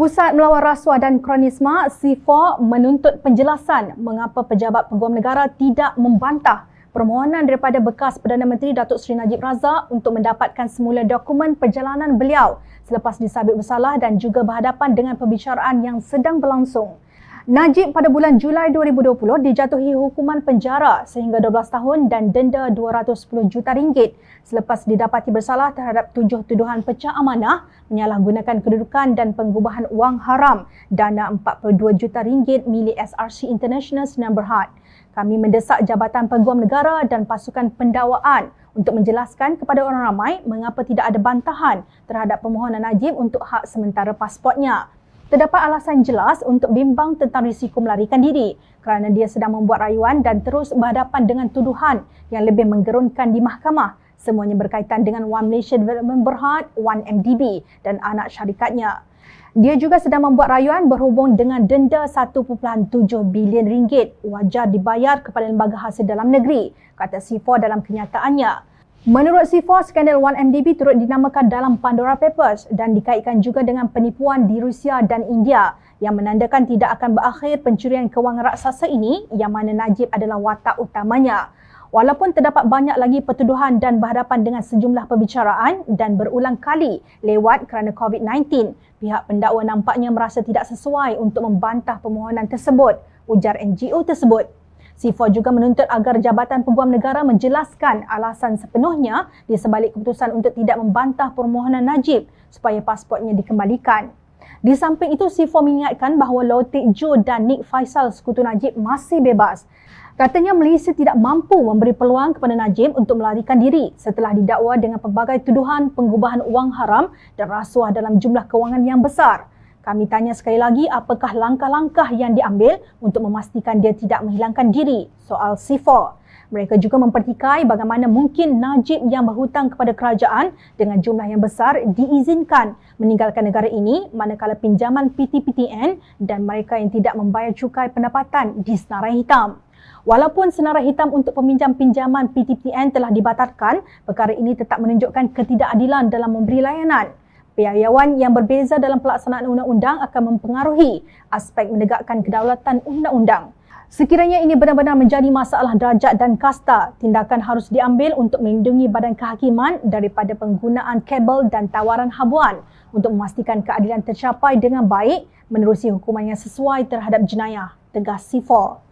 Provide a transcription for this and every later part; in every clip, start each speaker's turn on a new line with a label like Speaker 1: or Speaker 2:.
Speaker 1: Pusat Melawar Rasuah dan Kronisma (SIFOR) menuntut penjelasan mengapa pejabat peguam negara tidak membantah permohonan daripada bekas Perdana Menteri Datuk Seri Najib Razak untuk mendapatkan semula dokumen perjalanan beliau selepas disabit bersalah dan juga berhadapan dengan pembicaraan yang sedang berlangsung. Najib pada bulan Julai 2020 dijatuhi hukuman penjara sehingga 12 tahun dan denda RM210 juta selepas didapati bersalah terhadap 7 tuduhan pecah amanah, menyalahgunakan kedudukan dan pengubahan wang haram dana RM42 juta milik SRC International Sdn Bhd. Kami mendesak Jabatan Peguam Negara dan pasukan pendakwaan untuk menjelaskan kepada orang ramai mengapa tidak ada bantahan terhadap permohonan Najib untuk hak sementara pasportnya. Terdapat alasan jelas untuk bimbang tentang risiko melarikan diri kerana dia sedang membuat rayuan dan terus berhadapan dengan tuduhan yang lebih menggerunkan di mahkamah. Semuanya berkaitan dengan One Malaysia Development Berhad, 1MDB dan anak syarikatnya. Dia juga sedang membuat rayuan berhubung dengan denda RM1.7 bilion wajar dibayar kepada lembaga hasil dalam negeri, kata SIFOR dalam kenyataannya. Menurut SIFOR, skandal 1MDB turut dinamakan dalam Pandora Papers dan dikaitkan juga dengan penipuan di Rusia dan India yang menandakan tidak akan berakhir pencurian kewangan raksasa ini yang mana Najib adalah watak utamanya. Walaupun terdapat banyak lagi pertuduhan dan berhadapan dengan sejumlah perbicaraan dan berulang kali lewat kerana COVID-19, pihak pendakwa nampaknya merasa tidak sesuai untuk membantah permohonan tersebut, ujar NGO tersebut. SIFOR juga menuntut agar Jabatan Peguam Negara menjelaskan alasan sepenuhnya di sebalik keputusan untuk tidak membantah permohonan Najib supaya pasportnya dikembalikan. Di samping itu, SIFOR mengingatkan bahawa Lotik Jo dan Nik Faisal sekutu Najib masih bebas. Katanya Malaysia tidak mampu memberi peluang kepada Najib untuk melarikan diri setelah didakwa dengan pelbagai tuduhan pengubahan wang haram dan rasuah dalam jumlah kewangan yang besar. Kami tanya sekali lagi apakah langkah-langkah yang diambil untuk memastikan dia tidak menghilangkan diri, soal SIFOR. Mereka juga mempertikai bagaimana mungkin Najib yang berhutang kepada kerajaan dengan jumlah yang besar diizinkan meninggalkan negara ini manakala pinjaman PT-PTN dan mereka yang tidak membayar cukai pendapatan di senarai hitam. Walaupun senarai hitam untuk peminjam pinjaman PT-PTN telah dibatalkan, perkara ini tetap menunjukkan ketidakadilan dalam memberi layanan. Piawaian yang berbeza dalam pelaksanaan undang-undang akan mempengaruhi aspek menegakkan kedaulatan undang-undang. Sekiranya ini benar-benar menjadi masalah darjat dan kasta, tindakan harus diambil untuk melindungi badan kehakiman daripada penggunaan kabel dan tawaran habuan untuk memastikan keadilan tercapai dengan baik menerusi hukuman yang sesuai terhadap jenayah, tegas SIFOR.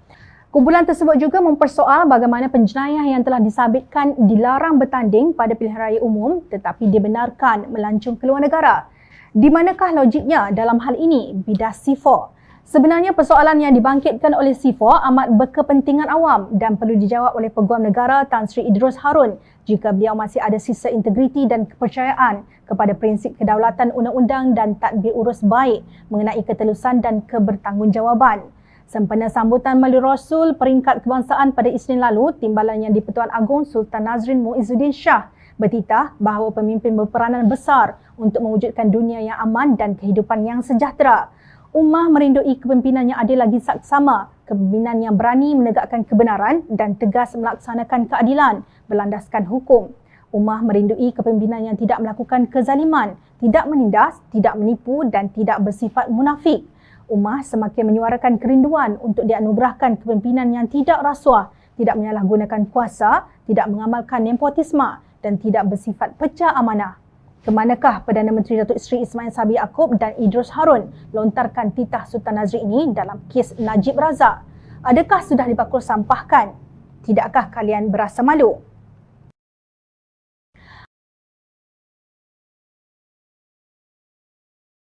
Speaker 1: Kumpulan tersebut juga mempersoal bagaimana penjenayah yang telah disabitkan dilarang bertanding pada pilihan raya umum tetapi dibenarkan melancung ke luar negara. Di manakah logiknya dalam hal ini, bidas SIFOR? Sebenarnya persoalan yang dibangkitkan oleh SIFOR amat berkepentingan awam dan perlu dijawab oleh Peguam Negara Tan Sri Idrus Harun jika beliau masih ada sisa integriti dan kepercayaan kepada prinsip kedaulatan undang-undang dan tadbir urus baik mengenai ketelusan dan kebertanggungjawaban. Sempena sambutan melalui Rasul Peringkat Kebangsaan pada Isnin lalu, Timbalan Yang di-Pertuan Agong Sultan Nazrin Muizzuddin Shah bertitah bahawa pemimpin berperanan besar untuk mewujudkan dunia yang aman dan kehidupan yang sejahtera. Ummah merindui kepimpinan yang adil lagi saksama, kepimpinan yang berani menegakkan kebenaran dan tegas melaksanakan keadilan berlandaskan hukum. Ummah merindui kepimpinan yang tidak melakukan kezaliman, tidak menindas, tidak menipu dan tidak bersifat munafik. Ummah semakin menyuarakan kerinduan untuk dianugerahkan kepimpinan yang tidak rasuah, tidak menyalahgunakan kuasa, tidak mengamalkan nepotisme dan tidak bersifat pecah amanah. Kemanakah Perdana Menteri Datuk Seri Ismail Sabri Yaakob dan Idrus Harun lontarkan titah Sultan Nazrin ini dalam kes Najib Razak? Adakah sudah dipakul sampahkan? Tidakkah kalian berasa malu?